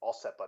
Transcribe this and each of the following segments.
All set, bud.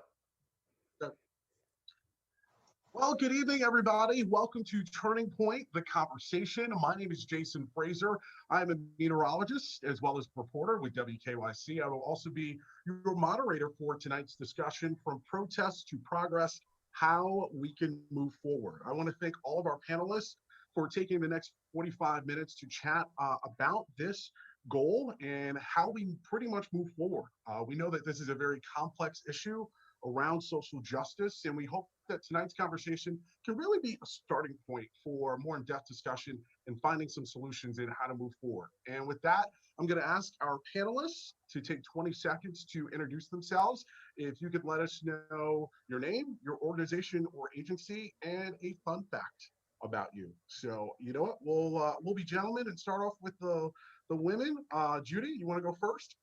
Well, good evening, everybody. Welcome to Turning Point, the conversation. My name is Jason Frazer. I'm a meteorologist as well as reporter with WKYC. I will also be your moderator for tonight's discussion, from protests to progress, how we can move forward. I want to thank all of our panelists for taking the next 45 minutes to chat about this goal and how we pretty much move forward. We know that this is a very complex issue around social justice, and we hope that tonight's conversation can really be a starting point for more in-depth discussion and finding some solutions in how to move forward. And with that, I'm going to ask our panelists to take 20 seconds to introduce themselves. If you could let us know your name, your organization or agency, and a fun fact about you. So, you know what, we'll be gentlemen and start off with the women. Judy, you want to go first?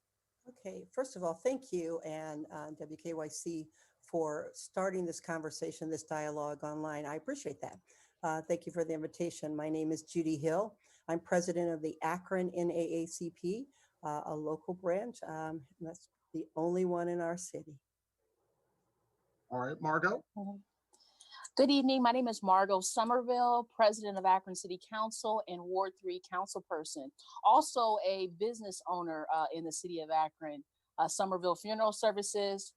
Okay, first of all, thank you and WKYC for starting this conversation, this dialogue online. I appreciate that. Thank you for the invitation. My name is Judy Hill. I'm president of the Akron NAACP, a local branch. And that's the only one in our city. All right, Margo. Good evening. My name is Margo Somerville, president of Akron City Council and Ward 3 councilperson. Also a business owner in the city of Akron, Somerville Funeral Services.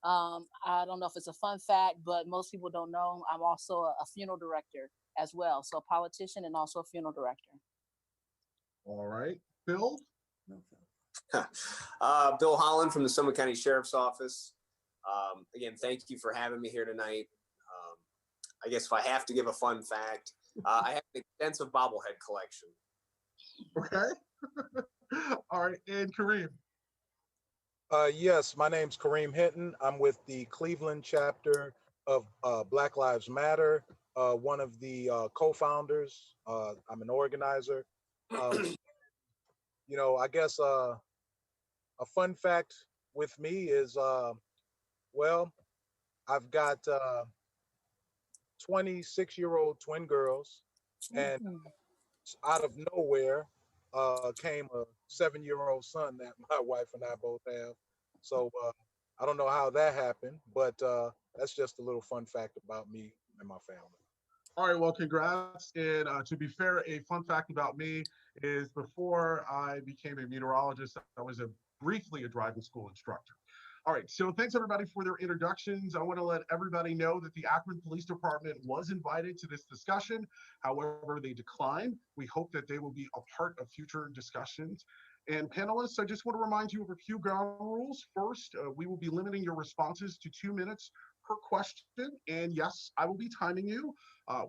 I don't know if it's a fun fact, but most people don't know I'm also a funeral director as well. So a politician and also a funeral director. All right, Bill. Bill Holland from the Summit County Sheriff's Office. Again, thank you for having me here tonight. I guess if I have to give a fun fact, I have an extensive bobblehead collection. Okay. All right, and Kareem. Yes, my name's Kareem Hinton. I'm with the Cleveland chapter of Black Lives Matter, one of the co-founders. I'm an organizer. You know, I guess a fun fact with me is, well, I've got 26-year-old twin girls, and out of nowhere came a 7-year-old son that my wife and I both have. So I don't know how that happened, but that's just a little fun fact about me and my family. All right, well, congrats. And to be fair, a fun fact about me is before I became a meteorologist, I was briefly a driving school instructor. All right, so thanks everybody for their introductions. I want to let everybody know that the Akron Police Department was invited to this discussion. However, they declined. We hope that they will be a part of future discussions. And panelists, I just want to remind you of a few ground rules. First, we will be limiting your responses to 2 minutes per question. And yes, I will be timing you.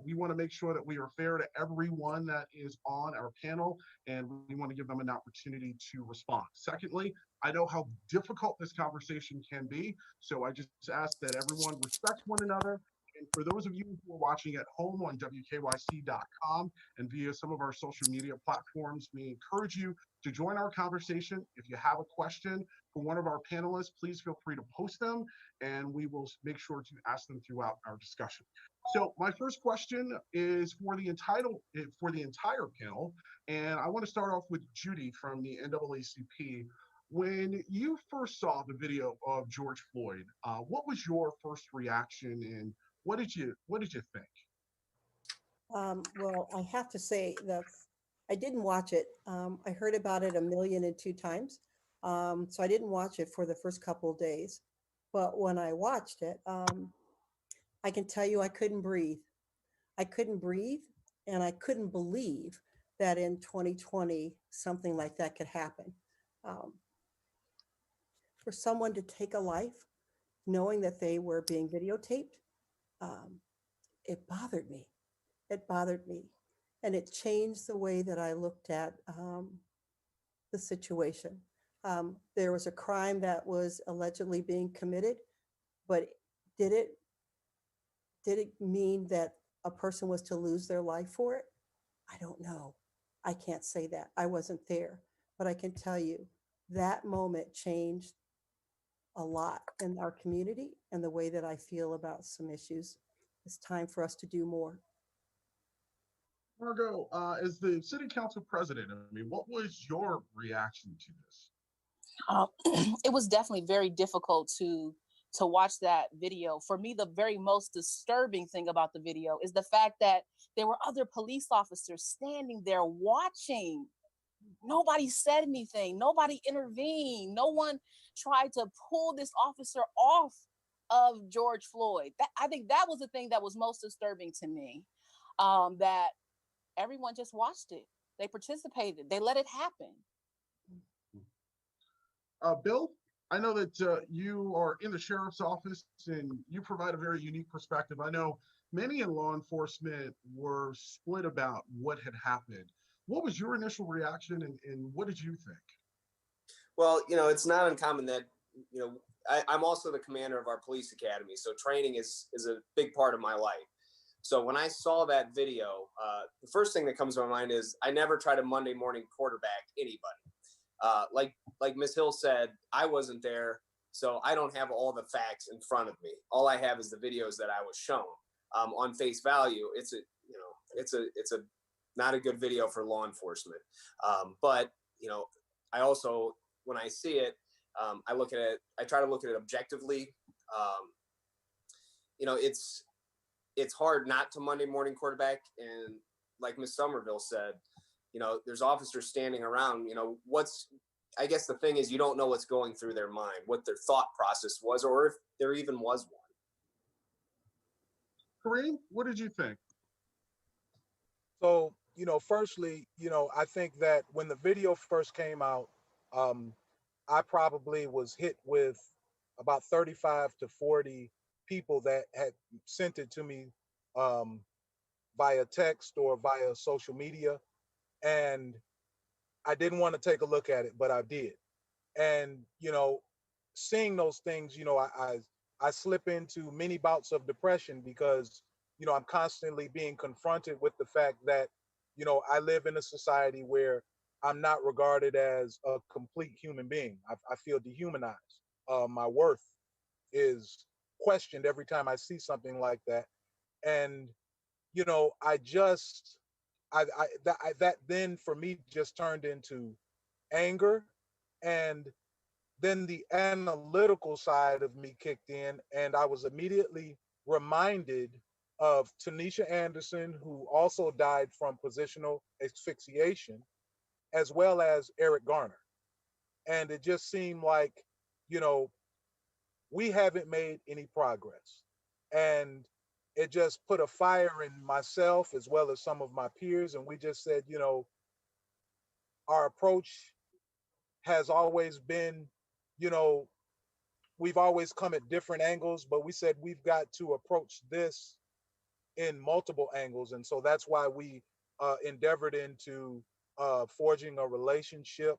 We want to make sure that we are fair to everyone that is on our panel, and we want to give them an opportunity to respond. Secondly, I know how difficult this conversation can be, so I just ask that everyone respect one another. And for those of you who are watching at home on WKYC.com and via some of our social media platforms, we encourage you to join our conversation. If you have a question for one of our panelists, please feel free to post them, and we will make sure to ask them throughout our discussion. So my first question is for the entire panel, and I want to start off with Judy from the NAACP. When you first saw the video of George Floyd, what was your first reaction, and what did you think? Well, I have to say that I didn't watch it. I heard about it 1,000,002 times. So I didn't watch it for the first couple of days. But when I watched it, I can tell you I couldn't breathe. I couldn't breathe, and I couldn't believe that in 2020, something like that could happen. For someone to take a life, knowing that they were being videotaped, it bothered me. It bothered me. And it changed the way that I looked at the situation. There was a crime that was allegedly being committed, but did it mean that a person was to lose their life for it? I don't know. I can't say that. I wasn't there, but I can tell you that moment changed a lot in our community and the way that I feel about some issues. It's time for us to do more. Margo, as the city council president, I mean, what was your reaction to this? It was definitely very difficult to to watch that video. For me, the very most disturbing thing about the video is the fact that there were other police officers standing there watching. Nobody said anything. Nobody intervened. No one tried to pull this officer off of George Floyd. I think that was the thing that was most disturbing to me, that everyone just watched it. They participated. They let it happen. Bill, I know that you are in the sheriff's office and you provide a very unique perspective. I know many in law enforcement were split about what had happened. What was your initial reaction and what did you think? Well, it's not uncommon that, I'm also the commander of our police academy. So training is a big part of my life. So when I saw that video, the first thing that comes to my mind is I never try to Monday morning quarterback anybody. Like Ms. Hill said, I wasn't there, so I don't have all the facts in front of me. All I have is the videos that I was shown. On face value, it's a not a good video for law enforcement. But I also, when I see it, I try to look at it objectively. It's hard not to Monday morning quarterback, and like Ms. Somerville said, there's officers standing around. I guess the thing is, you don't know what's going through their mind, what their thought process was, or if there even was one. Kareem, what did you think? So, firstly, I think that when the video first came out, I probably was hit with about 35 to 40 people that had sent it to me via text or via social media. And I didn't want to take a look at it, but I did. And, seeing those things, I slip into many bouts of depression because, I'm constantly being confronted with the fact that, I live in a society where I'm not regarded as a complete human being. I feel dehumanized. My worth is questioned every time I see something like that. And, that then for me just turned into anger. And then the analytical side of me kicked in, and I was immediately reminded of Tanisha Anderson, who also died from positional asphyxiation, as well as Eric Garner. And it just seemed like, we haven't made any progress. And it just put a fire in myself as well as some of my peers. And we just said, our approach has always been, we've always come at different angles, but we said we've got to approach this in multiple angles. And so that's why we endeavored into forging a relationship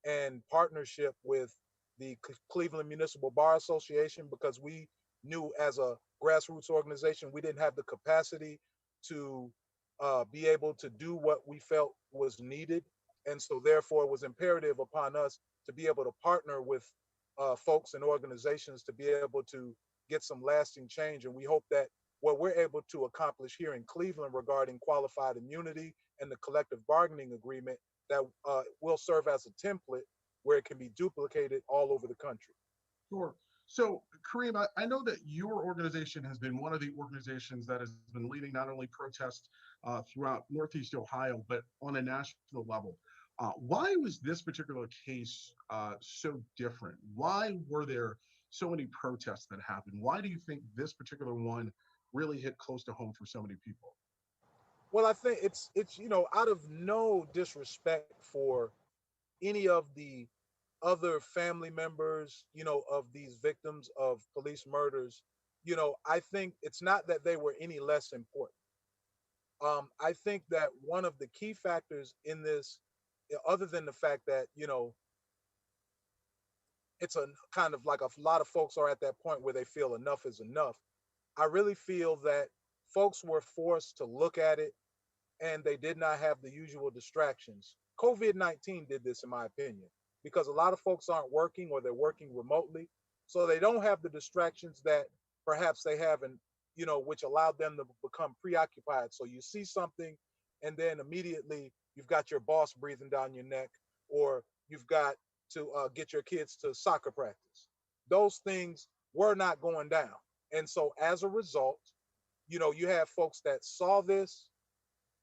and partnership with the Cleveland Municipal Bar Association, because we knew as a grassroots organization, we didn't have the capacity to be able to do what we felt was needed. And so therefore it was imperative upon us to be able to partner with folks and organizations to be able to get some lasting change. And we hope that what we're able to accomplish here in Cleveland regarding qualified immunity and the collective bargaining agreement, that will serve as a template where it can be duplicated all over the country. Sure. So, Kareem, I know that your organization has been one of the organizations that has been leading not only protests throughout Northeast Ohio, but on a national level. Why was this particular case so different? Why were there so many protests that happened? Why do you think this particular one really hit close to home for so many people? Well, I think it's out of no disrespect for any of the other family members, of these victims of police murders, I think it's not that they were any less important. I think that one of the key factors in this, other than the fact that, it's a kind of like a lot of folks are at that point where they feel enough is enough. I really feel that folks were forced to look at it and they did not have the usual distractions. COVID-19 did this, in my opinion, because a lot of folks aren't working or they're working remotely. So they don't have the distractions that perhaps they have, and which allowed them to become preoccupied. So you see something and then immediately you've got your boss breathing down your neck, or you've got to get your kids to soccer practice. Those things were not going down. And so as a result, you have folks that saw this,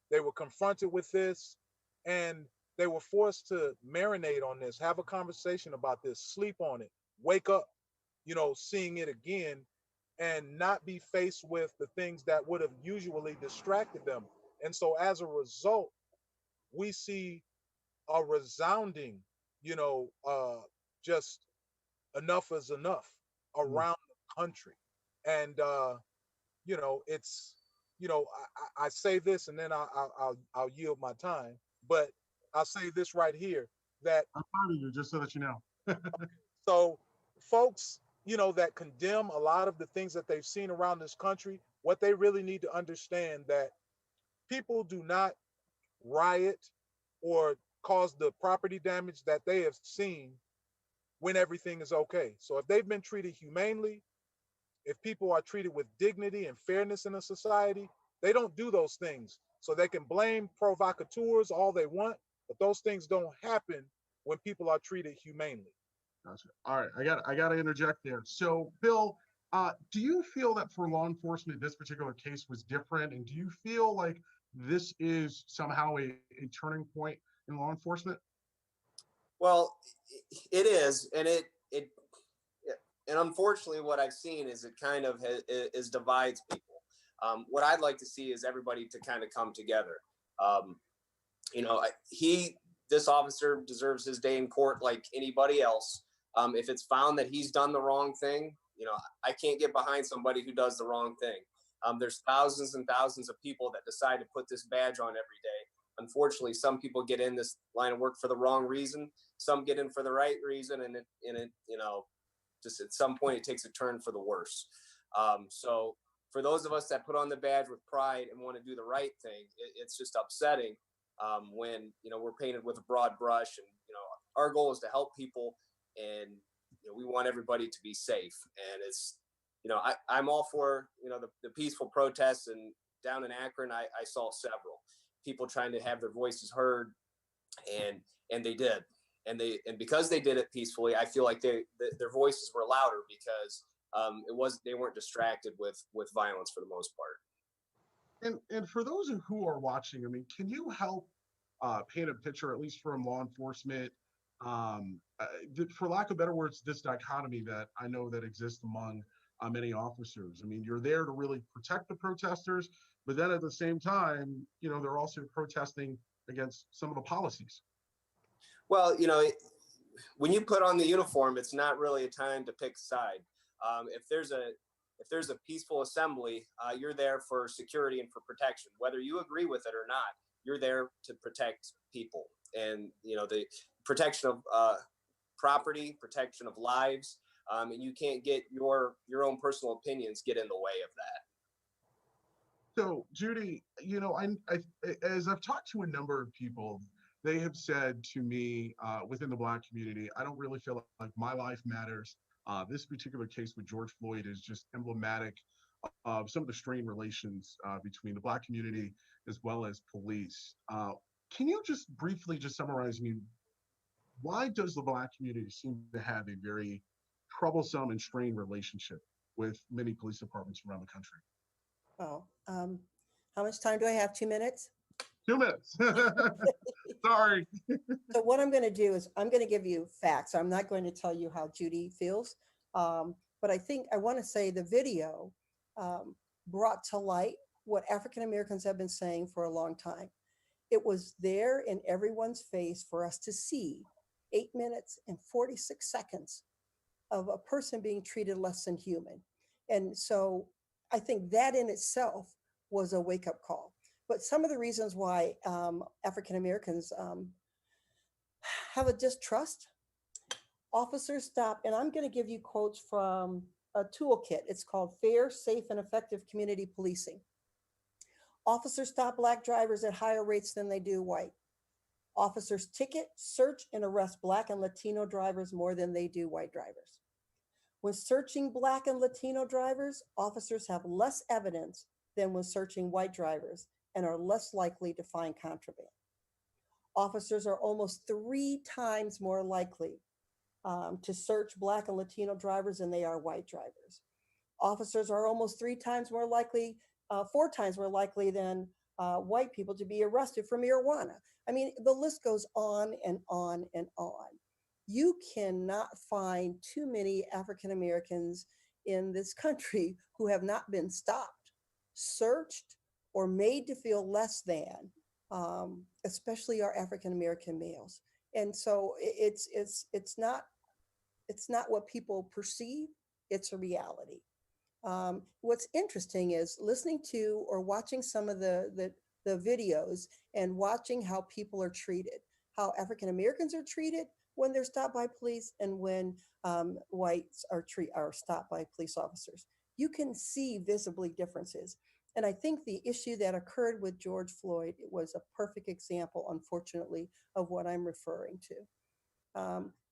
they were confronted with this, and they were forced to marinate on this, have a conversation about this, sleep on it, wake up, seeing it again, and not be faced with the things that would have usually distracted them. And so as a result, we see a resounding, just enough is enough around the country. And, it's, I say this and then I'll yield my time, but I'll say this right here that I'm proud of you, just so that you know. so folks, that condemn a lot of the things that they've seen around this country, what they really need to understand that people do not riot or cause the property damage that they have seen when everything is okay. So if they've been treated humanely, if people are treated with dignity and fairness in a society, they don't do those things. So they can blame provocateurs all they want, but those things don't happen when people are treated humanely. Gotcha. All right, I got to interject there. So, Bill, do you feel that for law enforcement, this particular case was different, and do you feel like this is somehow a turning point in law enforcement? Well, it is, and and unfortunately, what I've seen is it kind of is divides people. What I'd like to see is everybody to kind of come together. This officer deserves his day in court like anybody else. If it's found that he's done the wrong thing, I can't get behind somebody who does the wrong thing. There's thousands and thousands of people that decide to put this badge on every day. Unfortunately, some people get in this line of work for the wrong reason. Some get in for the right reason, and it just at some point it takes a turn for the worse. So for those of us that put on the badge with pride and want to do the right thing, it's just upsetting when we're painted with a broad brush. And our goal is to help people, and we want everybody to be safe. And it's I'm all for the peaceful protests, and down in Akron I saw several people trying to have their voices heard, and they did. And because they did it peacefully, I feel like their voices were louder because they weren't distracted with violence for the most part. And for those who are watching, I mean, can you help paint a picture, at least from law enforcement, for lack of better words, this dichotomy that I know that exists among many officers? I mean, you're there to really protect the protesters, but then at the same time, they're also protesting against some of the policies. Well, when you put on the uniform, it's not really a time to pick a side. If there's a peaceful assembly, you're there for security and for protection. Whether you agree with it or not, you're there to protect people, and the protection of property, protection of lives, and you can't get your own personal opinions get in the way of that. So, Judy, as I've talked to a number of people, they have said to me within the Black community, I don't really feel like my life matters. This particular case with George Floyd is just emblematic of some of the strained relations between the Black community as well as police. Can you just briefly just summarize me, why does the Black community seem to have a very troublesome and strained relationship with many police departments around the country? Oh, how much time do I have? 2 minutes? 2 minutes. Sorry. So what I'm going to do is I'm going to give you facts. I'm not going to tell you how Judy feels. But I want to say the video brought to light what African Americans have been saying for a long time. It was there in everyone's face for us to see 8 minutes and 46 seconds of a person being treated less than human. And so I think that in itself was a wake-up call. But some of the reasons why African Americans have a distrust, officers stop, and I'm going to give you quotes from a toolkit. It's called Fair, Safe, and Effective Community Policing. Officers stop Black drivers at higher rates than they do white. Officers ticket, search, and arrest Black and Latino drivers more than they do white drivers. When searching Black and Latino drivers, officers have less evidence than when searching white drivers and are less likely to find contraband. Officers are almost 3 times more likely to search Black and Latino drivers than they are white drivers. Officers are almost 4 times more likely than white people to be arrested for marijuana. I mean, the list goes on and on and on. You cannot find too many African Americans in this country who have not been stopped, searched, or made to feel less than, especially our African American males. And so it's not what people perceive; it's a reality. What's interesting is listening to or watching some of the videos and watching how people are treated, how African Americans are treated when they're stopped by police and when whites are stopped by police officers. You can see visibly differences. And I think the issue that occurred with George Floyd was a perfect example, unfortunately, of what I'm referring to.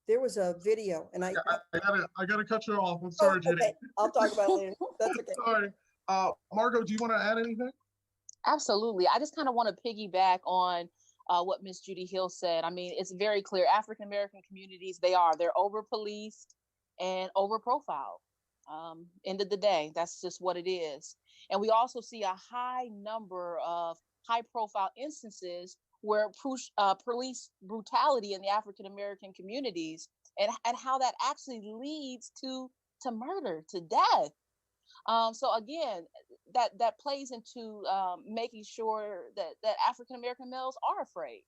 There was a video, and I gotta cut you off. I'm sorry, Jenny. Okay, I'll talk about it later. That's okay. Sorry. Margo, do you want to add anything? Absolutely. I just kind of want to piggyback on what Miss Judy Hill said. I mean, it's very clear. African American communities, they're over policed and over profiled. End of the day, that's just what it is. And we also see a high number of high profile instances where police brutality in the African American communities and how that actually leads to murder, to death. So again, that plays into making sure that African American males are afraid.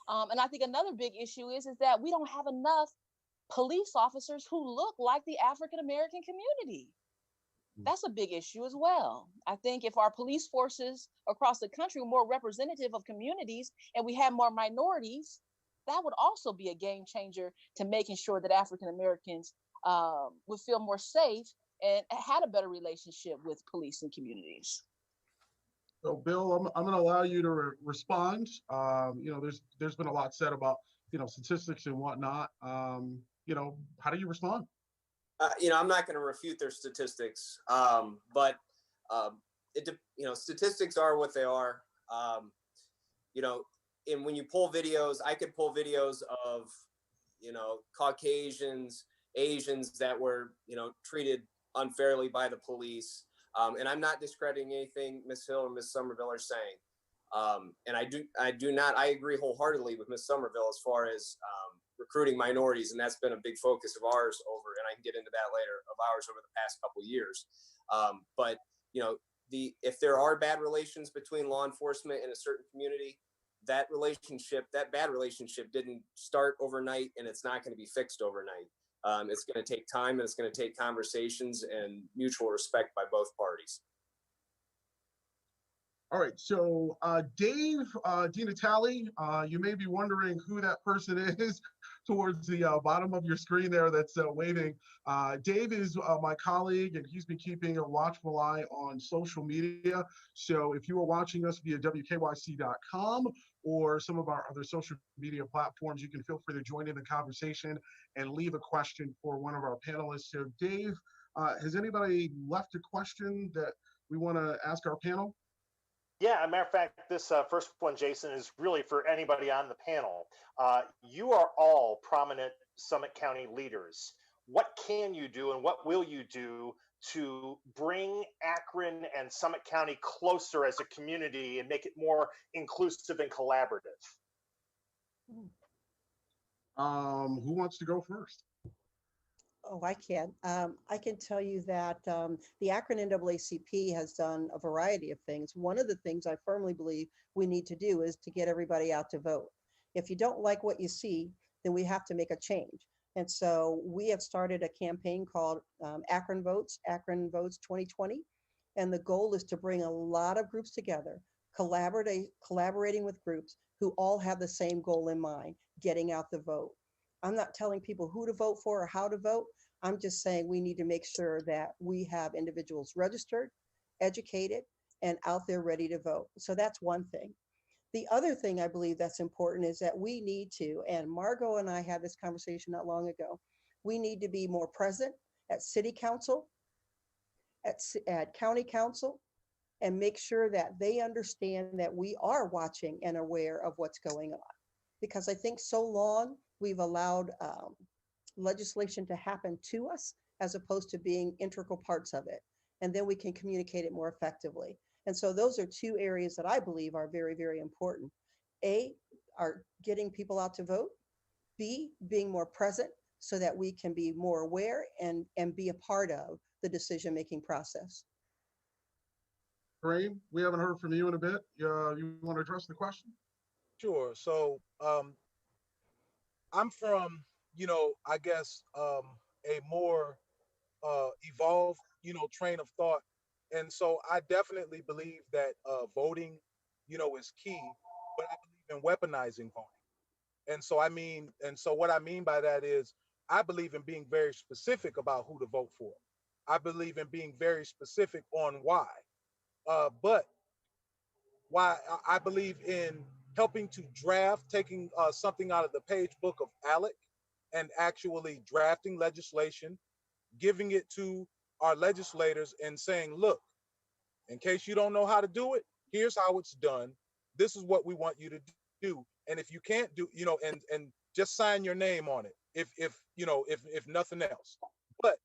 And I think another big issue is that we don't have enough police officers who look like the African American community. That's a big issue as well. I think if our police forces across the country were more representative of communities and we had more minorities, that would also be a game changer to making sure that African Americans would feel more safe and had a better relationship with police and communities. So, Bill, I'm going to allow you to respond. There's been a lot said about statistics and whatnot. How do you respond? I'm not going to refute their statistics, but statistics are what they are. And when you pull videos, I could pull videos of Caucasians, Asians that were treated unfairly by the police, and I'm not discrediting anything Ms. Hill or Ms. Somerville are saying. And I agree wholeheartedly with Ms. Somerville as far as recruiting minorities, and that's been a big focus of ours and I can get into that later, of ours over the past couple of years. But if there are bad relations between law enforcement and a certain community, that bad relationship didn't start overnight, and it's not going to be fixed overnight. It's going to take time, and it's going to take conversations and mutual respect by both parties. All right, so Dave DiNatale, you may be wondering who that person is towards the bottom of your screen there that's waving. Dave is my colleague, and he's been keeping a watchful eye on social media. So if you are watching us via WKYC.com or some of our other social media platforms, you can feel free to join in the conversation and leave a question for one of our panelists. So Dave, has anybody left a question that we want to ask our panel? Yeah, as a matter of fact, this first one, Jason, is really for anybody on the panel. You are all prominent Summit County leaders. What can you do and what will you do to bring Akron and Summit County closer as a community and make it more inclusive and collaborative? Who wants to go first? Oh, I can. I can tell you that the Akron NAACP has done a variety of things. One of the things I firmly believe we need to do is to get everybody out to vote. If you don't like what you see, then we have to make a change. And so we have started a campaign called Akron Votes 2020. And the goal is to bring a lot of groups together, collaborating with groups who all have the same goal in mind, getting out the vote. I'm not telling people who to vote for or how to vote. I'm just saying we need to make sure that we have individuals registered, educated, and out there ready to vote. So that's one thing. The other thing I believe that's important is that we need to, and Margo and I had this conversation not long ago, we need to be more present at city council, at county council, and make sure that they understand that we are watching and aware of what's going on. Because I think so long we've allowed legislation to happen to us as opposed to being integral parts of it. And then we can communicate it more effectively. And so those are two areas that I believe are very, very important. A, are getting people out to vote. B, being more present so that we can be more aware and be a part of the decision-making process. Kareem, we haven't heard from you in a bit. You want to address the question? Sure. So I'm from, I guess a more evolved, train of thought. And so I definitely believe that voting, is key, but I believe in weaponizing voting. And so what I mean by that is I believe in being very specific about who to vote for. I believe in being very specific on why. But why I believe in helping to draft, taking something out of the page book of ALEC and actually drafting legislation, giving it to our legislators and saying, look, in case you don't know how to do it, here's how it's done. This is what we want you to do. And if you can't do, and just sign your name on it, if nothing else. But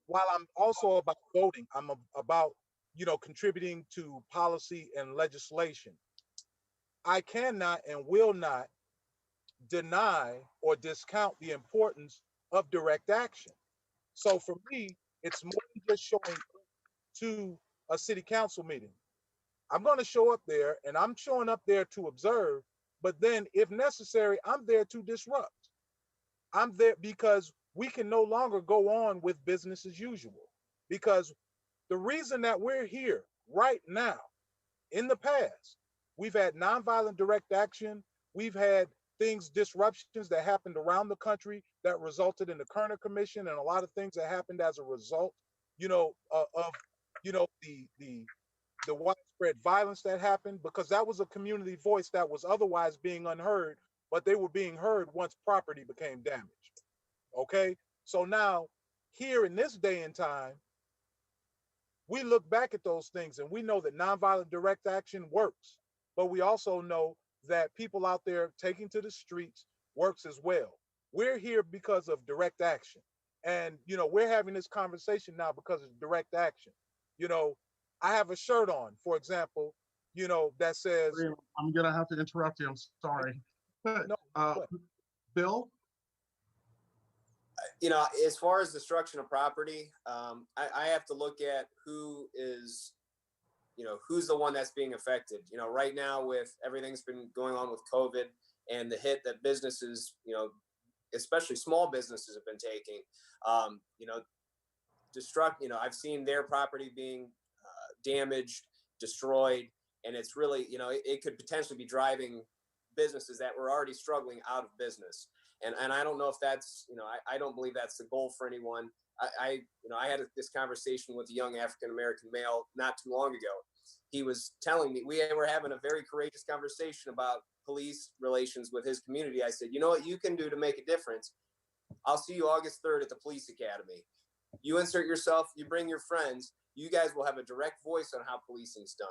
while I'm also about voting, I'm about, contributing to policy and legislation. I cannot and will not deny or discount the importance of direct action. So for me, it's more than just showing up to a city council meeting. I'm going to show up there and I'm showing up there to observe, but then if necessary, I'm there to disrupt. I'm there because we can no longer go on with business as usual. Because the reason that we're here right now, in the past, we've had nonviolent direct action, we've had disruptions that happened around the country that resulted in the Kerner Commission and a lot of things that happened as a result, of the widespread violence that happened, because that was a community voice that was otherwise being unheard, but they were being heard once property became damaged. Okay, so now here in this day and time, we look back at those things and we know that nonviolent direct action works, but we also know that people out there taking to the streets works as well. We're here because of direct action. And, we're having this conversation now because of direct action. I have a shirt on, for example, that says, I'm going to have to interrupt you. I'm sorry. No, Bill? As far as destruction of property, I have to look at who's the one that's being affected. Right now with everything's been going on with COVID and the hit that businesses, especially small businesses have been taking, I've seen their property being damaged, destroyed, and it's really, it could potentially be driving businesses that were already struggling out of business. And I don't know if that's, I don't believe that's the goal for anyone. I had this conversation with a young African-American male not too long ago. He was telling me, we were having a very courageous conversation about police relations with his community. I said, you know what you can do to make a difference? I'll see you August 3rd at the police academy. You insert yourself, you bring your friends, you guys will have a direct voice on how policing's done.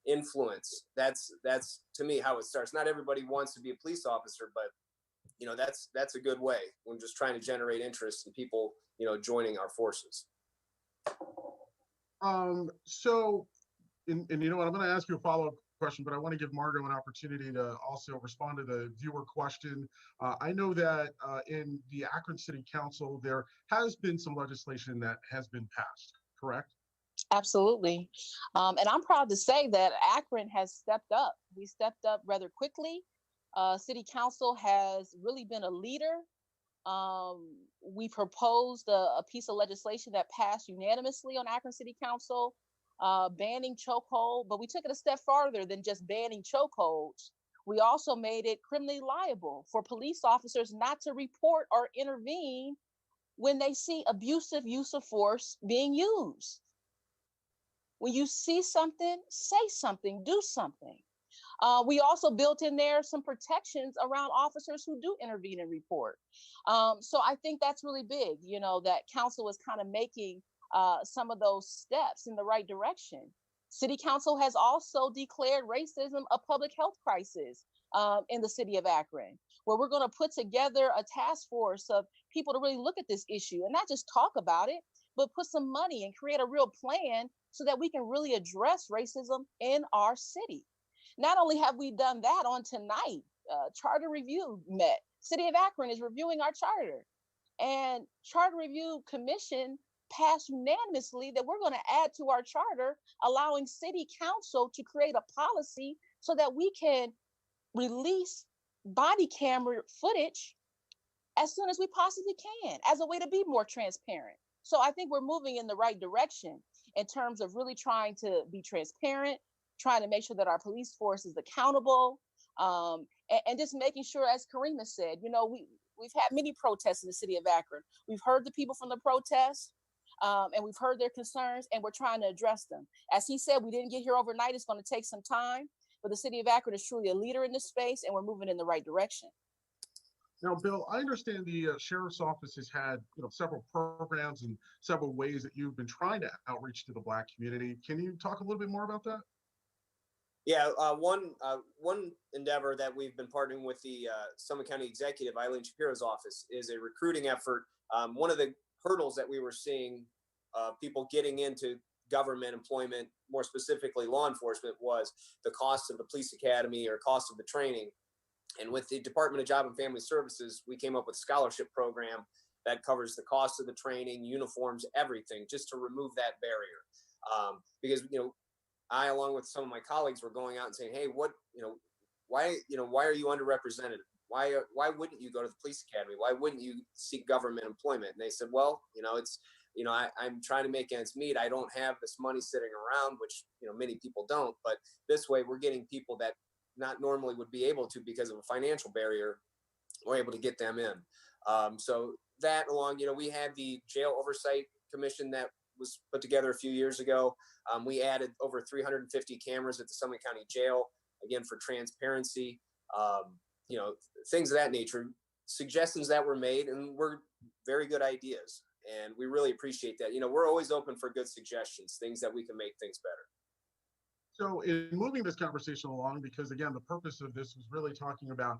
Influence. That's to me how it starts. Not everybody wants to be a police officer, but that's a good way. We're just trying to generate interest in people, joining our forces. So, and you know what, I'm going to ask you a follow-up question, but I want to give Margo an opportunity to also respond to the viewer question. I know that in the Akron City Council, there has been some legislation that has been passed, correct? Absolutely. And I'm proud to say that Akron has stepped up. We stepped up rather quickly. City Council has really been a leader. We proposed a piece of legislation that passed unanimously on Akron City Council, banning chokehold, but we took it a step farther than just banning chokeholds. We also made it criminally liable for police officers not to report or intervene when they see abusive use of force being used. When you see something, say something, do something. We also built in there some protections around officers who do intervene and report. So I think that's really big, that council is kind of making some of those steps in the right direction. City Council has also declared racism a public health crisis. in the city of Akron, where we're going to put together a task force of people to really look at this issue and not just talk about it, but put some money and create a real plan so that we can really address racism in our city. Not only have we done that on tonight, charter review met. City of Akron is reviewing our charter, and charter review commission passed unanimously that we're going to add to our charter, allowing city council to create a policy so that we can release body camera footage as soon as we possibly can as a way to be more transparent. So I think we're moving in the right direction in terms of really trying to be transparent, trying to make sure that our police force is accountable, and just making sure, as Karima said, we've had many protests in the city of Akron. We've heard the people from the protests, and we've heard their concerns, and we're trying to address them. As he said, we didn't get here overnight. It's going to take some time, but the city of Akron is truly a leader in this space, and we're moving in the right direction. Now, Bill, I understand the sheriff's office has had several programs and several ways that you've been trying to outreach to the Black community. Can you talk a little bit more about that? Yeah, one endeavor that we've been partnering with the Summit County Executive, Eileen Shapiro's office, is a recruiting effort. One of the hurdles that we were seeing people getting into government employment, more specifically law enforcement, was the cost of the police academy or cost of the training. And with the Department of Job and Family Services, we came up with a scholarship program that covers the cost of the training, uniforms, everything, just to remove that barrier. Because, I, along with some of my colleagues, were going out and saying, hey, why are you underrepresented? Why wouldn't you go to the police academy? Why wouldn't you seek government employment? And they said, well, I'm trying to make ends meet. I don't have this money sitting around, which, many people don't. But this way, we're getting people that not normally would be able to because of a financial barrier. We're able to get them in. So that, along, we had the jail oversight commission that was put together a few years ago. We added over 350 cameras at the Summit County Jail, again, for transparency, things of that nature, suggestions that were made, and were very good ideas. And we really appreciate that. We're always open for good suggestions, things that we can make things better. So in moving this conversation along, because again, the purpose of this was really talking about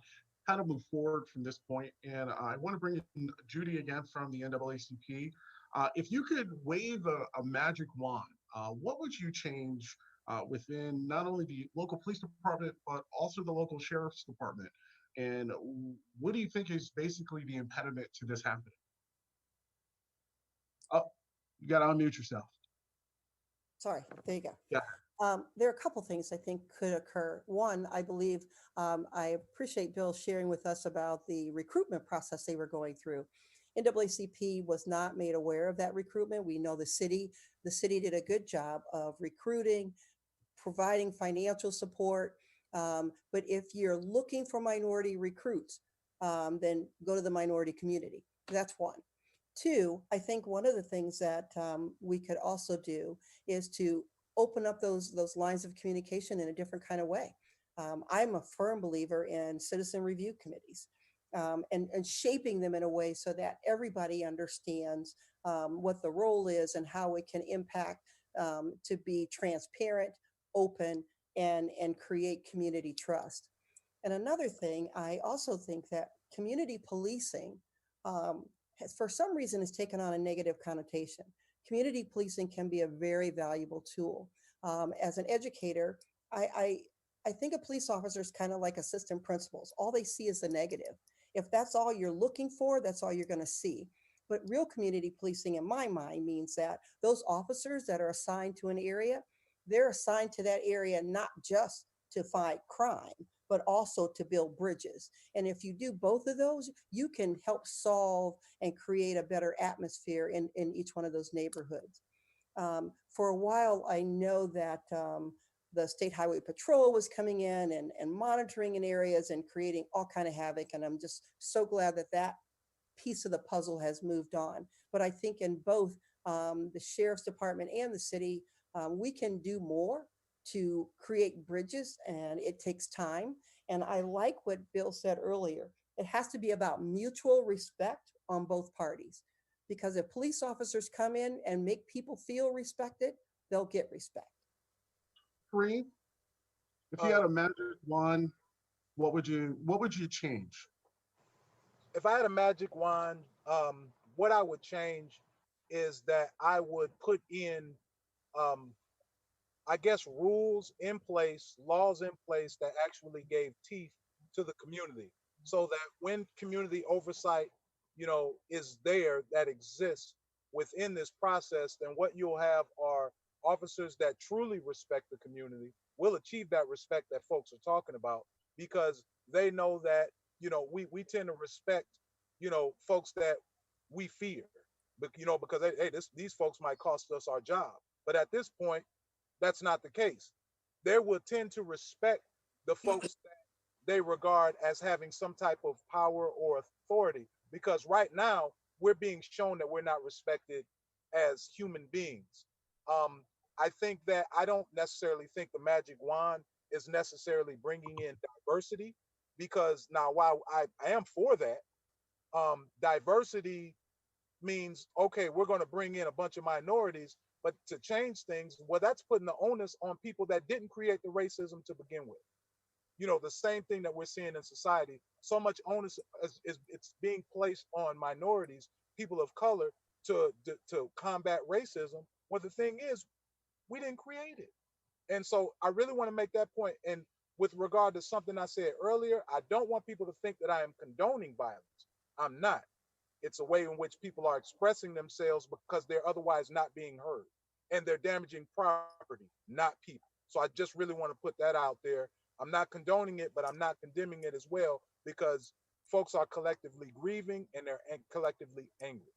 how to move forward from this point. And I want to bring in Judy again from the NAACP. If you could wave a magic wand, what would you change within not only the local police department, but also the local sheriff's department? And what do you think is basically the impediment to this happening? Oh, you got to unmute yourself. Sorry, there you go. Yeah. There are a couple things I think could occur. One, I believe, I appreciate Bill sharing with us about the recruitment process they were going through. NAACP was not made aware of that recruitment. We know the city did a good job of recruiting, providing financial support. But if you're looking for minority recruits, then go to the minority community. That's one. Two, I think one of the things that we could also do is to open up those lines of communication in a different kind of way. I'm a firm believer in citizen review committees and shaping them in a way so that everybody understands what the role is and how it can impact to be transparent, open, and create community trust. And another thing, I also think that community policing for some reason has taken on a negative connotation. Community policing can be a very valuable tool. As an educator, I think a police officer is kind of like assistant principals. All they see is the negative. If that's all you're looking for, that's all you're going to see. But real community policing, in my mind, means that those officers that are assigned to an area, they're assigned to that area not just to fight crime, but also to build bridges. And if you do both of those, you can help solve and create a better atmosphere in each one of those neighborhoods. For a while, I know that the State Highway Patrol was coming in and monitoring in areas and creating all kind of havoc. And I'm just so glad that that piece of the puzzle has moved on. But I think in both the Sheriff's Department and the city, we can do more to create bridges, and it takes time. And I like what Bill said earlier. It has to be about mutual respect on both parties. Because if police officers come in and make people feel respected, they'll get respect. Kareem, if you had a magic wand, what would you change? If I had a magic wand, what I would change is that I would put in, um, I guess, rules in place, laws in place that actually gave teeth to the community, so that when community oversight, is there, that exists within this process, then what you'll have are officers that truly respect the community will achieve that respect that folks are talking about, because they know that, we tend to respect, folks that we fear, but because hey, these folks might cost us our job. But at this point, that's not the case. They will tend to respect the folks that they regard as having some type of power or authority, because right now we're being shown that we're not respected as human beings. Um, I think that I don't necessarily think the magic wand is necessarily bringing in diversity, because now while I am for that, diversity means, okay, we're going to bring in a bunch of minorities, but to change things, well, that's putting the onus on people that didn't create the racism to begin with. The same thing that we're seeing in society. So much onus is it's being placed on minorities, people of color, to combat racism. Well, the thing is, we didn't create it. And so I really want to make that point. And with regard to something I said earlier, I don't want people to think that I am condoning violence. I'm not. It's a way in which people are expressing themselves because they're otherwise not being heard. And they're damaging property, not people. So I just really want to put that out there. I'm not condoning it, but I'm not condemning it as well, because folks are collectively grieving and they're collectively angry.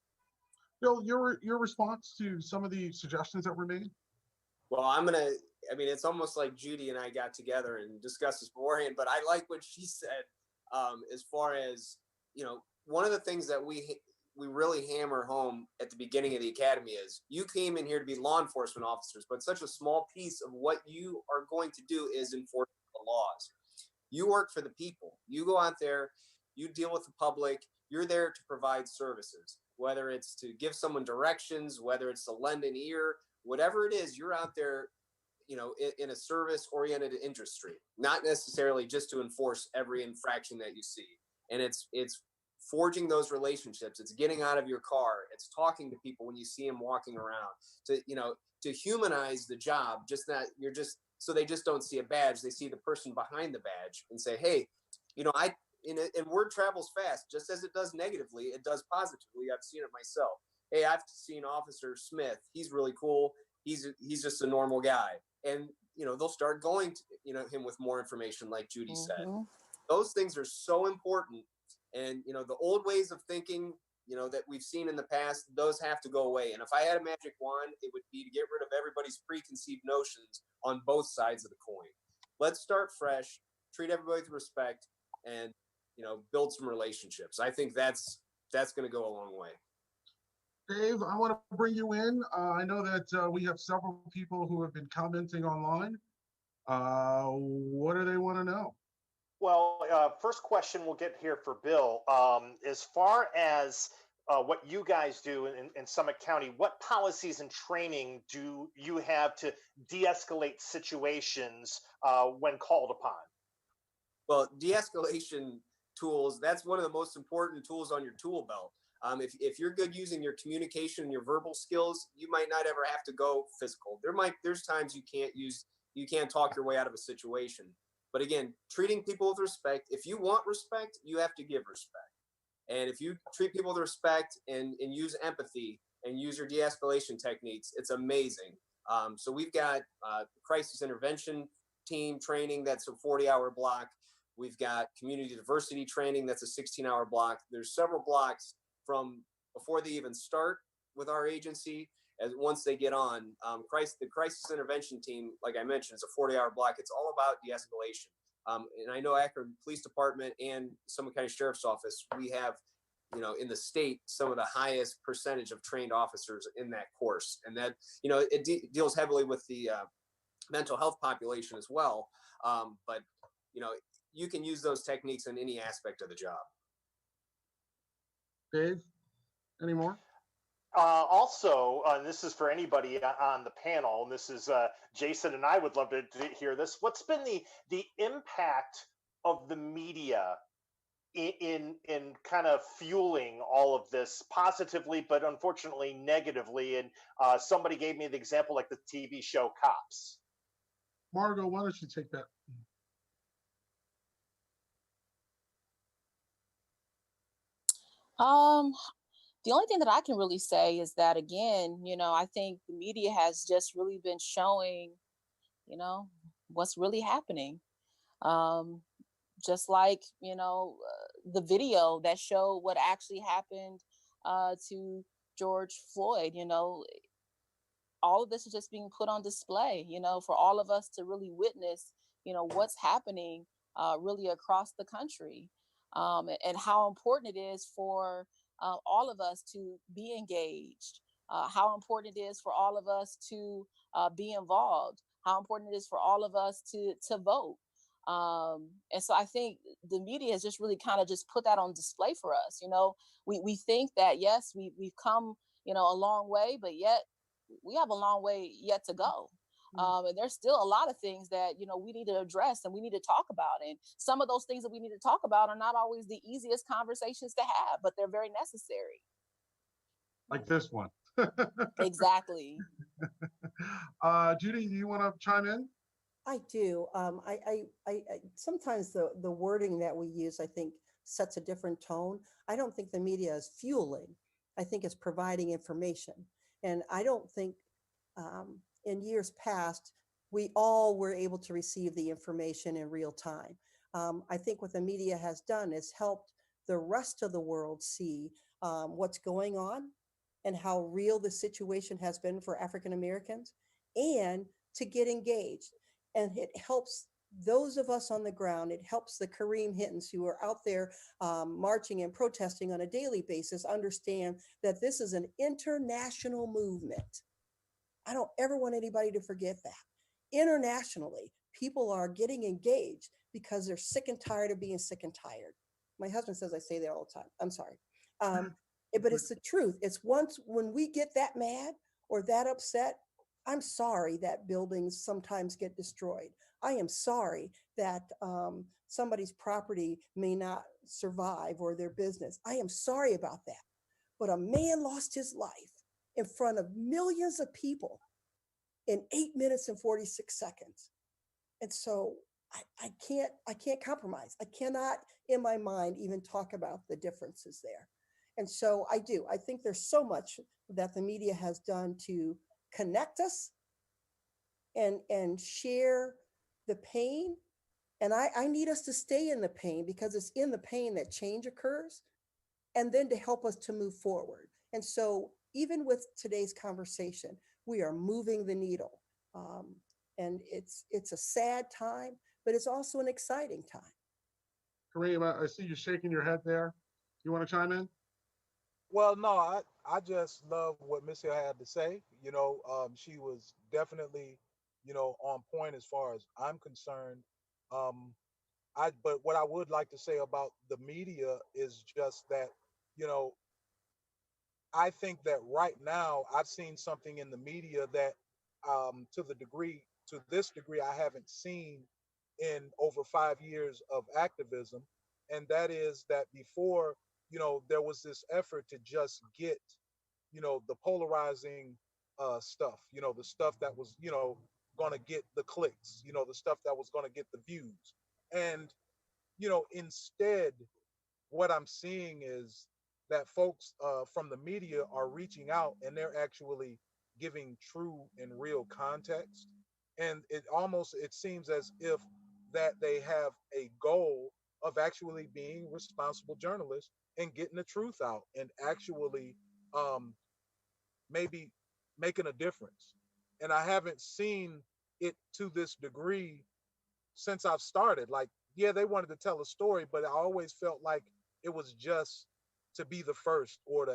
Bill, your response to some of the suggestions that were made? Well, it's almost like Judy and I got together and discussed this beforehand, but I like what she said, as far as, one of the things that we really hammer home at the beginning of the academy is, you came in here to be law enforcement officers, but such a small piece of what you are going to do is enforce the laws. You work for the people. You go out there, you deal with the public, you're there to provide services, whether it's to give someone directions, whether it's to lend an ear, whatever it is, you're out there, in a service-oriented industry, not necessarily just to enforce every infraction that you see. And it's forging those relationships. It's getting out of your car. It's talking to people when you see them walking around, to humanize the job. So they just don't see a badge. They see the person behind the badge and say, hey, and word travels fast. Just as it does negatively, it does positively. I've seen it myself. Hey, I've seen Officer Smith. He's really cool. He's just a normal guy. And, they'll start going to, him with more information, like Judy said. Those things are so important. And, the old ways of thinking, that we've seen in the past, those have to go away. And if I had a magic wand, it would be to get rid of everybody's preconceived notions on both sides of the coin. Let's start fresh, treat everybody with respect, and, build some relationships. I think that's going to go a long way. Dave, I want to bring you in. I know that we have several people who have been commenting online. What do they want to know? Well, first question we'll get here for Bill. As far as what you guys do in Summit County, what policies and training do you have to de-escalate situations when called upon? Well, de-escalation tools, that's one of the most important tools on your tool belt. If you're good using your communication and your verbal skills, you might not ever have to go physical. There's times you can't talk your way out of a situation. But again, treating people with respect. If you want respect, you have to give respect. And if you treat people with respect and use empathy and use your de-escalation techniques, it's amazing. So we've got crisis intervention team training, that's a 40-hour block. We've got community diversity training, that's a 16-hour block. There's several blocks from before they even start with our agency, as once they get on. The crisis intervention team, like I mentioned, is a 40-hour block. It's all about de-escalation. And I know Akron Police Department and Summit County Sheriff's Office, we have, in the state, some of the highest percentage of trained officers in that course. And that, it deals heavily with the mental health population as well. But, you can use those techniques in any aspect of the job. Dave, any more? Also, this is for anybody on the panel, and this is Jason and I would love to hear this. What's been the impact of the media in kind of fueling all of this positively, but unfortunately negatively? And somebody gave me the example like the TV show Cops. Margo, why don't you take that? Um, the only thing that I can really say is that, again, I think the media has just really been showing, what's really happening. Um, just like, the video that showed what actually happened to George Floyd. All of this is just being put on display, for all of us to really witness, what's happening really across the country, and how important it is for all of us to be engaged, how important it is for all of us to be involved, how important it is for all of us to vote. And so I think the media has just really kind of just put that on display for us. We think that, yes, we've come, a long way, but yet we have a long way yet to go. And there's still a lot of things that, we need to address and we need to talk about. And some of those things that we need to talk about are not always the easiest conversations to have, but they're very necessary. Like this one. Exactly. Judy, do you want to chime in? I do. I sometimes the wording that we use, I think, sets a different tone. I don't think the media is fueling. I think it's providing information. And I don't think in years past, we all were able to receive the information in real time. I think what the media has done is helped the rest of the world see what's going on and how real the situation has been for African Americans, and to get engaged. And it helps those of us on the ground. It helps the Kareem Hittens who are out there marching and protesting on a daily basis understand that this is an international movement. I don't ever want anybody to forget that. Internationally, people are getting engaged because they're sick and tired of being sick and tired. My husband says I say that all the time. I'm sorry. But it's the truth. It's once when we get that mad or that upset, I'm sorry that buildings sometimes get destroyed. I am sorry that somebody's property may not survive or their business. I am sorry about that. But a man lost his life in front of millions of people in 8 minutes and 46 seconds. And so I can't compromise. I cannot in my mind even talk about the differences there. And so I do. I think there's so much that the media has done to connect us and share the pain. And I need us to stay in the pain because it's in the pain that change occurs, and then to help us to move forward. And so even with today's conversation, we are moving the needle. And it's a sad time, but it's also an exciting time. Kareem, I see you shaking your head there. You want to chime in? Well, no, I just love what Miss Hill had to say. She was definitely, on point as far as I'm concerned. Um, but what I would like to say about the media is just that, you know, I think that right now I've seen something in the media that, to this degree, I haven't seen in over 5 years of activism, and that is that before, there was this effort to just get, the polarizing stuff, the stuff that was, going to get the clicks, the stuff that was going to get the views, and instead what I'm seeing is that folks from the media are reaching out and they're actually giving true and real context. And it seems as if that they have a goal of actually being responsible journalists and getting the truth out and actually um, maybe making a difference. And I haven't seen it to this degree since I've started. Like, yeah, they wanted to tell a story, but I always felt like it was just to be the first or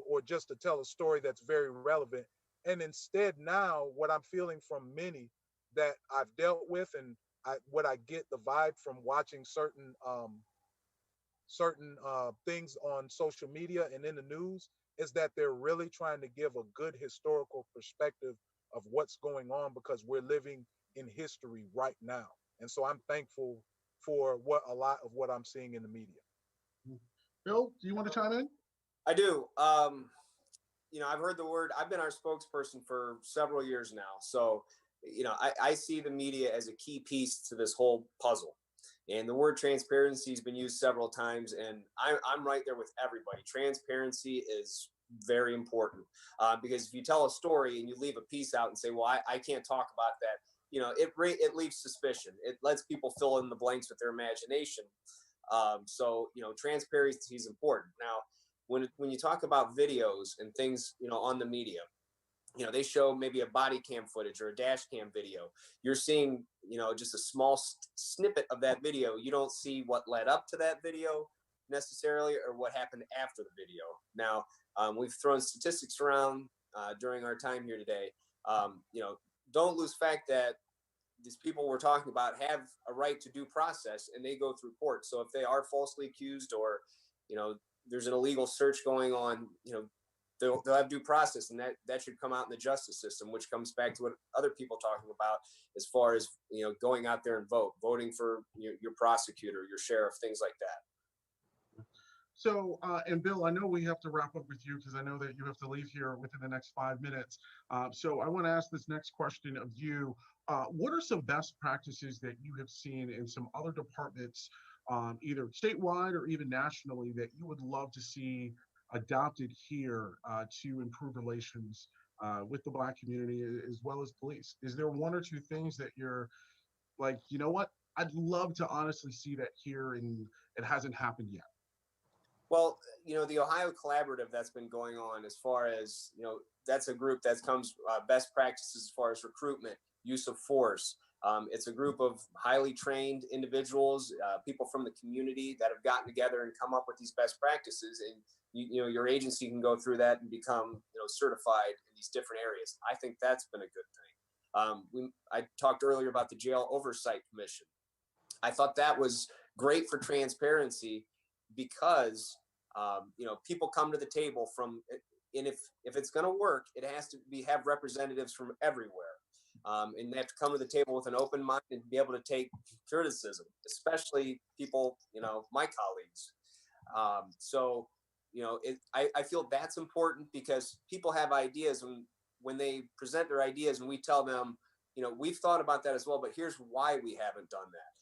or just to tell a story that's very relevant. And instead now what I'm feeling from many that I've dealt with, and what I get the vibe from watching certain things on social media and in the news, is that they're really trying to give a good historical perspective of what's going on, because we're living in history right now. And so I'm thankful for a lot of what I'm seeing in the media. Bill, do you want to chime in? I do. I've heard the word. I've been our spokesperson for several years now. So, I see the media as a key piece to this whole puzzle. And the word transparency has been used several times, and I'm right there with everybody. Transparency is very important because if you tell a story and you leave a piece out and say, well, I can't talk about that, it leaves suspicion. It lets people fill in the blanks with their imagination. So, transparency is important. Now, when you talk about videos and things, on the media, they show maybe a body cam footage or a dash cam video. You're seeing, just a small snippet of that video. You don't see what led up to that video necessarily or what happened after the video. Now, we've thrown statistics around during our time here today. Don't lose fact that these people we're talking about have a right to due process and they go through court. So if they are falsely accused or, there's an illegal search going on, they'll have due process, and that should come out in the justice system, which comes back to what other people talking about as far as, going out there and voting for your prosecutor, your sheriff, things like that. So, and Bill, I know we have to wrap up with you because I know that you have to leave here within the next 5 minutes. So I want to ask this next question of you. What are some best practices that you have seen in some other departments, either statewide or even nationally, that you would love to see adopted here to improve relations with the Black community as well as police? Is there one or two things that you're like, you know what, I'd love to honestly see that here and it hasn't happened yet? Well, the Ohio Collaborative that's been going on as far as, that's a group that comes best practices as far as recruitment, use of force. It's a group of highly trained individuals, people from the community that have gotten together and come up with these best practices. And, your agency can go through that and become, certified in these different areas. I think that's been a good thing. I talked earlier about the Jail Oversight Commission. I thought that was great for transparency because, people come to the table from, and if it's going to work, it has to have representatives from everywhere. And they have to come to the table with an open mind and be able to take criticism, especially people, my colleagues. So, I feel that's important because people have ideas, and when they present their ideas and we tell them, we've thought about that as well, but here's why we haven't done that.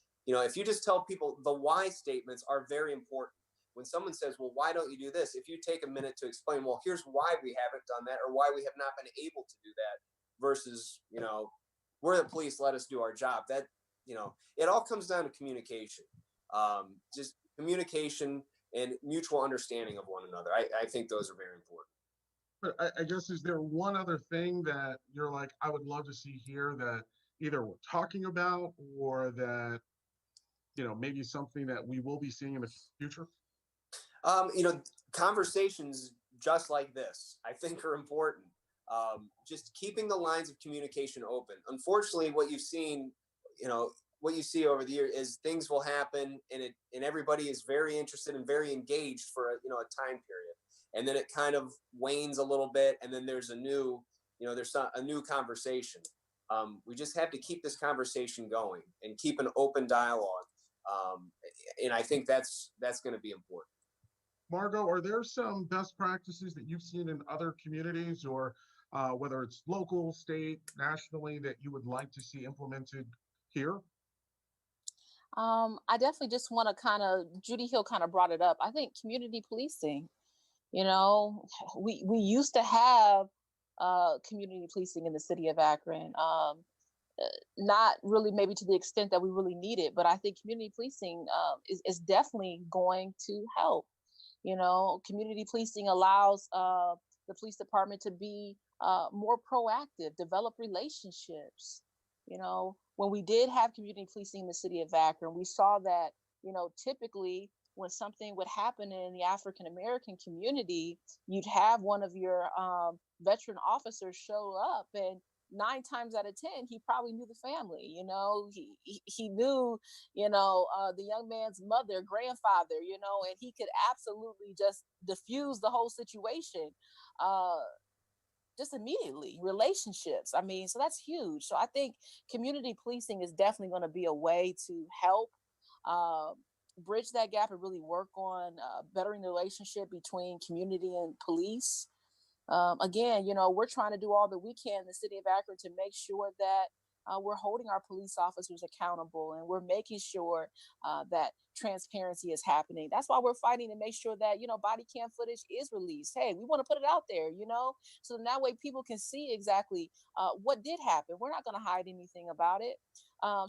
If you just tell people, the why statements are very important. When someone says, well, why don't you do this? If you take a minute to explain, well, here's why we haven't done that or why we have not been able to do that versus, we're the police, let us do our job. That, it all comes down to communication, just communication and mutual understanding of one another. I think those are very important. But I guess, is there one other thing that you're like, I would love to see here that either we're talking about or that, maybe something that we will be seeing in the future? Conversations just like this, I think, are important. Just keeping the lines of communication open. Unfortunately, what you've seen, what you see over the year is things will happen and everybody is very interested and very engaged for a time period. And then it kind of wanes a little bit. And then there's a new conversation. We just have to keep this conversation going and keep an open dialogue. And I think that's going to be important. Margo, are there some best practices that you've seen in other communities or whether it's local, state, nationally, that you would like to see implemented here? I definitely just want to Judy Hill kind of brought it up. I think community policing, we used to have community policing in the city of Akron. Not really maybe to the extent that we really need it, but I think community policing is definitely going to help. Community policing allows the police department to be more proactive, develop relationships. When we did have community policing in the city of Akron, we saw that, typically when something would happen in the African American community, you'd have one of your veteran officers show up, and 9 times out of 10, he probably knew the family. He knew, the young man's mother, grandfather, and he could absolutely just diffuse the whole situation. Just immediately, relationships. So that's huge. So I think community policing is definitely going to be a way to help bridge that gap and really work on bettering the relationship between community and police. Again, we're trying to do all that we can in the city of Akron to make sure that we're holding our police officers accountable, and we're making sure that transparency is happening. That's why we're fighting to make sure that, body cam footage is released. Hey, we want to put it out there, so that way people can see exactly what did happen. We're not going to hide anything about it.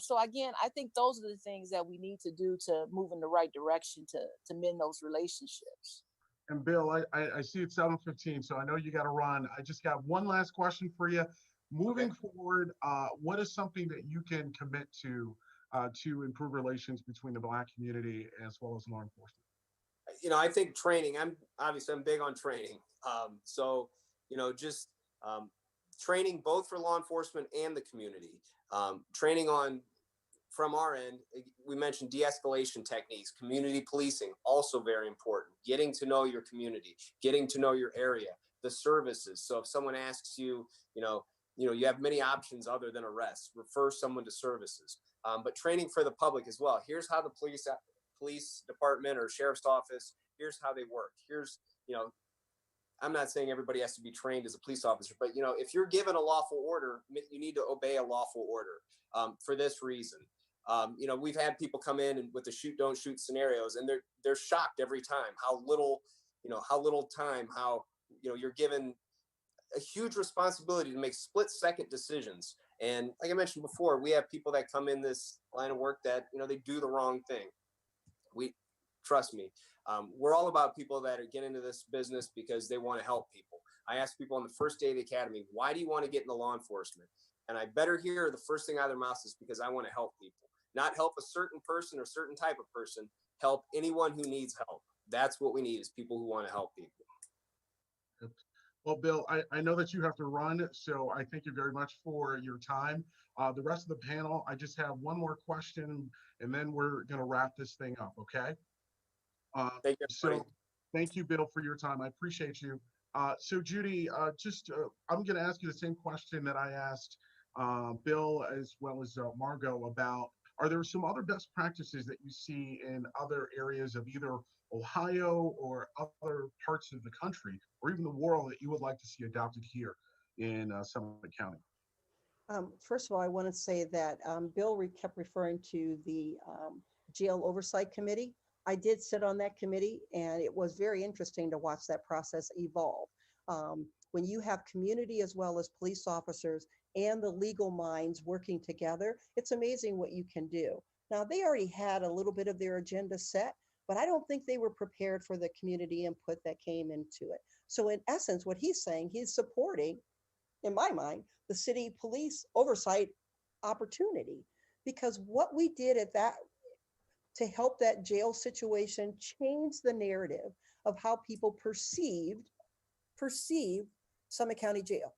So again, I think those are the things that we need to do to move in the right direction to mend those relationships. And Bill, I see it's 7:15, so I know you got to run. I just got one last question for you. Moving forward, what is something that you can commit to improve relations between the Black community as well as law enforcement? I think training. I'm big on training. Just training both for law enforcement and the community. Training from our end, we mentioned de-escalation techniques, community policing, also very important. Getting to know your community, getting to know your area, the services. So if someone asks you, you have many options other than arrest. Refer someone to services. But training for the public as well. Here's how the police department or sheriff's office, here's how they work. Here's, I'm not saying everybody has to be trained as a police officer, but if you're given a lawful order, you need to obey a lawful order for this reason. We've had people come in and with the shoot, don't shoot scenarios, and they're shocked every time how little time, how, you're given a huge responsibility to make split-second decisions. And like I mentioned before, we have people that come in this line of work that, they do the wrong thing. Trust me, we're all about people that are getting into this business because they want to help people. I ask people on the first day of the academy, why do you want to get into law enforcement? And I better hear the first thing out of their mouth is because I want to help people. Not help a certain person or certain type of person, help anyone who needs help. That's what we need, is people who want to help people. Well, Bill, I know that you have to run, so I thank you very much for your time. The rest of the panel, I just have one more question, and then we're going to wrap this thing up, okay? Thank you. So thank you, Bill, for your time. I appreciate you. So Judy, I'm going to ask you the same question that I asked Bill as well as Margo about, are there some other best practices that you see in other areas of either Ohio or other parts of the country or even the world that you would like to see adopted here in Summit County? First of all, I want to say that Bill kept referring to the Jail Oversight Committee. I did sit on that committee, and it was very interesting to watch that process evolve. When you have community as well as police officers and the legal minds working together, it's amazing what you can do. Now, they already had a little bit of their agenda set, but I don't think they were prepared for the community input that came into it. So in essence, what he's saying, he's supporting, in my mind, the city police oversight opportunity, because what we did at that to help that jail situation change the narrative of how people perceived Summit County Jail.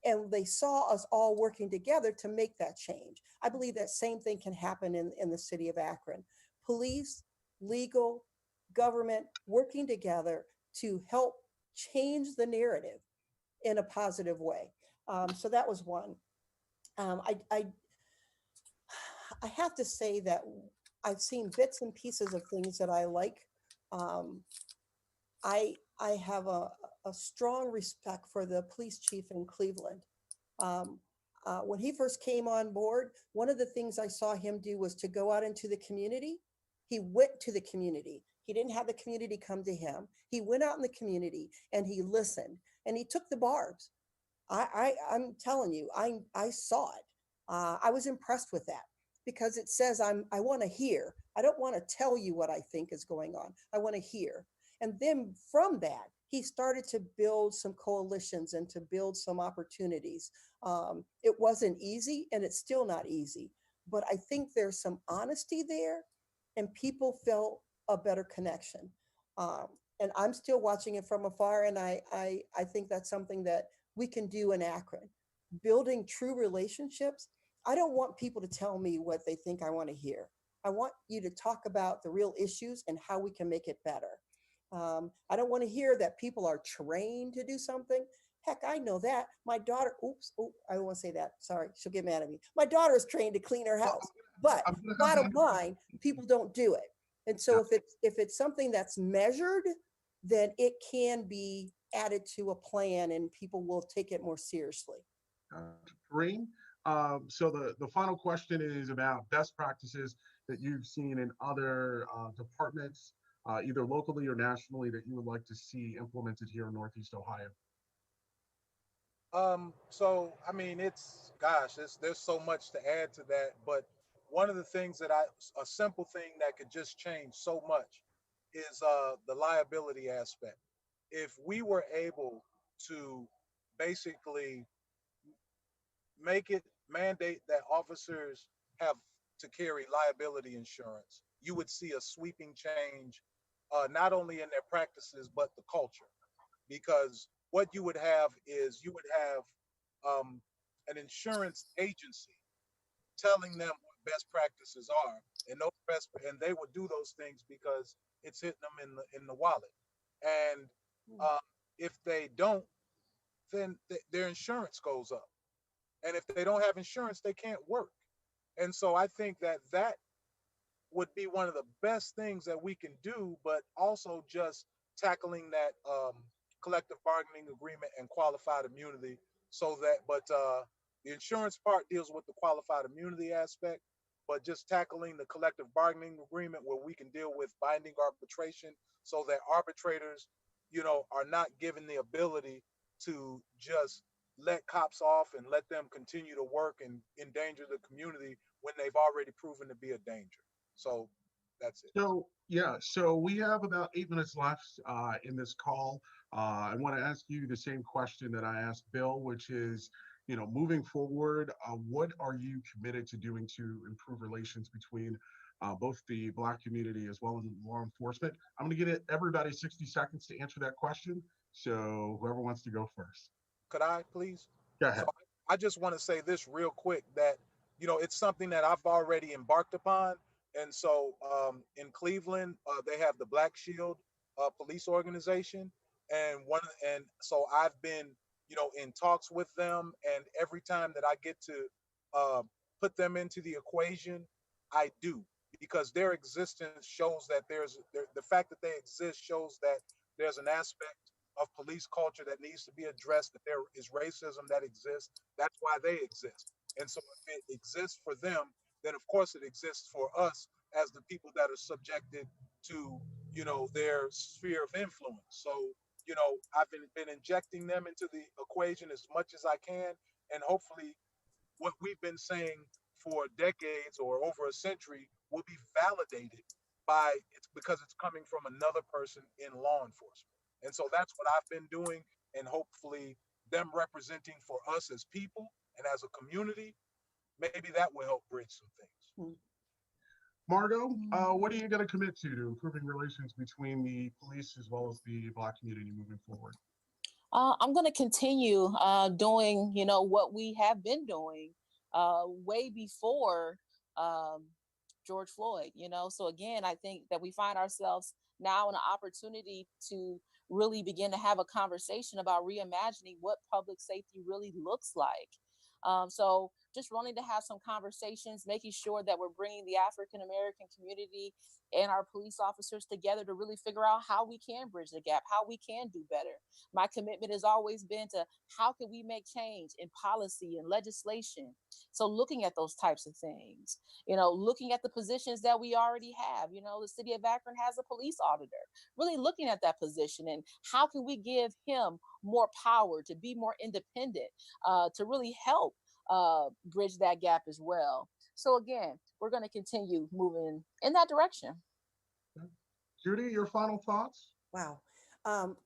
And they saw us all working together to make that change. I believe that same thing can happen in the city of Akron. Police, legal, government working together to help change the narrative in a positive way. So that was one. I have to say that I've seen bits and pieces of things that I like. I have a strong respect for the police chief in Cleveland. When he first came on board, one of the things I saw him do was to go out into the community. He went to the community. He didn't have the community come to him. He went out in the community and he listened and he took the barbs. I'm telling you, I saw it. I was impressed with that because it says I want to hear. I don't want to tell you what I think is going on. I want to hear. And then from that, he started to build some coalitions and to build some opportunities. It wasn't easy and it's still not easy, but I think there's some honesty there and people felt a better connection. And I'm still watching it from afar. And I think that's something that we can do in Akron. Building true relationships. I don't want people to tell me what they think I want to hear. I want you to talk about the real issues and how we can make it better. I don't want to hear that people are trained to do something. Heck, I know that. My daughter, I don't want to say that. Sorry, she'll get mad at me. My daughter is trained to clean her house. But bottom line, people don't do it. And so if it's something that's measured, then it can be added to a plan and people will take it more seriously. Kareem, so the final question is about best practices that you've seen in other departments, either locally or nationally, that you would like to see implemented here in Northeast Ohio. So I mean, there's so much to add to that, but one of the things a simple thing that could just change so much is the liability aspect. If we were able to basically make it mandate that officers have to carry liability insurance, you would see a sweeping change, not only in their practices but the culture. Because what you would have is you would have an insurance agency telling them what best practices are, and they would do those things because it's hitting them in the wallet. And uh, if they don't, then their insurance goes up. And if they don't have insurance, they can't work. And so I think that would be one of the best things that we can do, but also just tackling that collective bargaining agreement and qualified immunity. The insurance part deals with the qualified immunity aspect, but just tackling the collective bargaining agreement where we can deal with binding arbitration so that arbitrators, are not given the ability to just let cops off and let them continue to work and endanger the community when they've already proven to be a danger. So that's it. So yeah, so we have about 8 minutes left in this call. I want to ask you the same question that I asked Bill, which is, moving forward, what are you committed to doing to improve relations between both the Black community as well as law enforcement? I'm going to give everybody 60 seconds to answer that question. So whoever wants to go first. Could I please? Go ahead. So I just want to say this real quick that, it's something that I've already embarked upon. And so in Cleveland, they have the Black Shield police organization. And so I've been, in talks with them. And every time that I get to put them into the equation, I do, because their existence shows that the fact that they exist shows that there's an aspect of police culture that needs to be addressed, that there is racism that exists. That's why they exist. And so if it exists for them, then of course it exists for us as the people that are subjected to, their sphere of influence. So, I've been injecting them into the equation as much as I can. And hopefully what we've been saying for decades or over a century will be validated because it's coming from another person in law enforcement. And so that's what I've been doing. And hopefully them representing for us as people and as a community, maybe that will help bridge some things. Margo, what are you going to commit to improving relations between the police as well as the Black community moving forward? I'm going to continue doing, what we have been doing way before George Floyd, So again, I think that we find ourselves now in an opportunity to really begin to have a conversation about reimagining what public safety really looks like. So just wanting to have some conversations, making sure that we're bringing the African-American community and our police officers together to really figure out how we can bridge the gap, how we can do better. My commitment has always been to how can we make change in policy and legislation. So looking at those types of things, looking at the positions that we already have, the city of Akron has a police auditor, really looking at that position and how can we give him more power to be more independent, to really help bridge that gap as well. So again, we're going to continue moving in that direction. Judy, your final thoughts? Wow.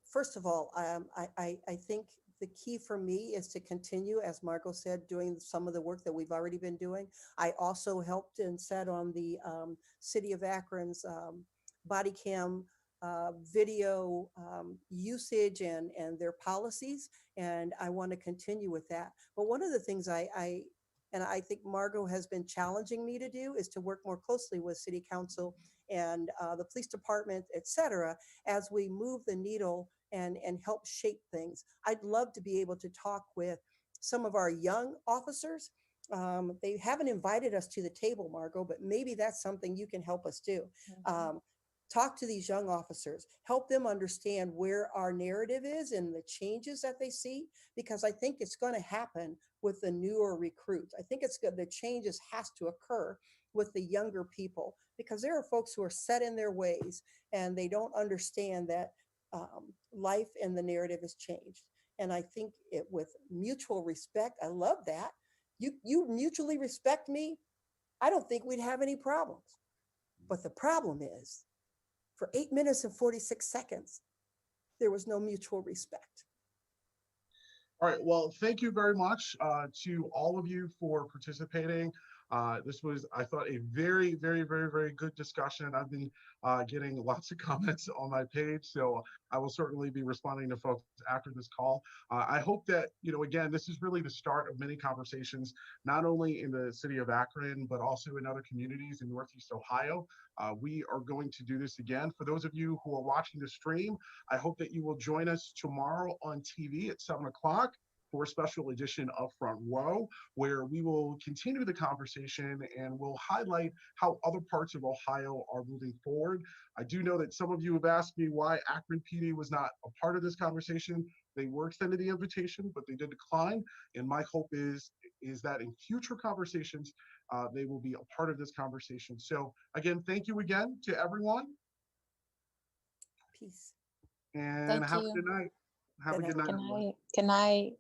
First of all, I think the key for me is to continue, as Margo said, doing some of the work that we've already been doing. I also helped and sat on the city of Akron's body cam video usage and their policies, and I want to continue with that. But one of the things I think Margo has been challenging me to do is to work more closely with city council and the police department, et cetera, as we move the needle and help shape things. I'd love to be able to talk with some of our young officers. They haven't invited us to the table, Margo, but maybe that's something you can help us do. Talk to these young officers, help them understand where our narrative is and the changes that they see, because I think it's going to happen with the newer recruits. I think it's good. The changes has to occur with the younger people, because there are folks who are set in their ways and they don't understand that life and the narrative has changed. And I think with mutual respect, I love that. You mutually respect me, I don't think we'd have any problems. But the problem is, for 8 minutes and 46 seconds, there was no mutual respect. All right, well, thank you very much to all of you for participating. This was, I thought, a very, very, very, very good discussion. I've been getting lots of comments on my page, so I will certainly be responding to folks after this call. I hope that, again, this is really the start of many conversations, not only in the city of Akron, but also in other communities in Northeast Ohio. We are going to do this again. For those of you who are watching the stream, I hope that you will join us tomorrow on TV at 7 o'clock for a special edition of Front Row, where we will continue the conversation and we'll highlight how other parts of Ohio are moving forward. I do know that some of you have asked me why Akron PD was not a part of this conversation. They were extended the invitation, but they did decline. And my hope is that in future conversations, they will be a part of this conversation. So again, thank you again to everyone. Peace. And have a good night. Have a good night. Good night. Good night.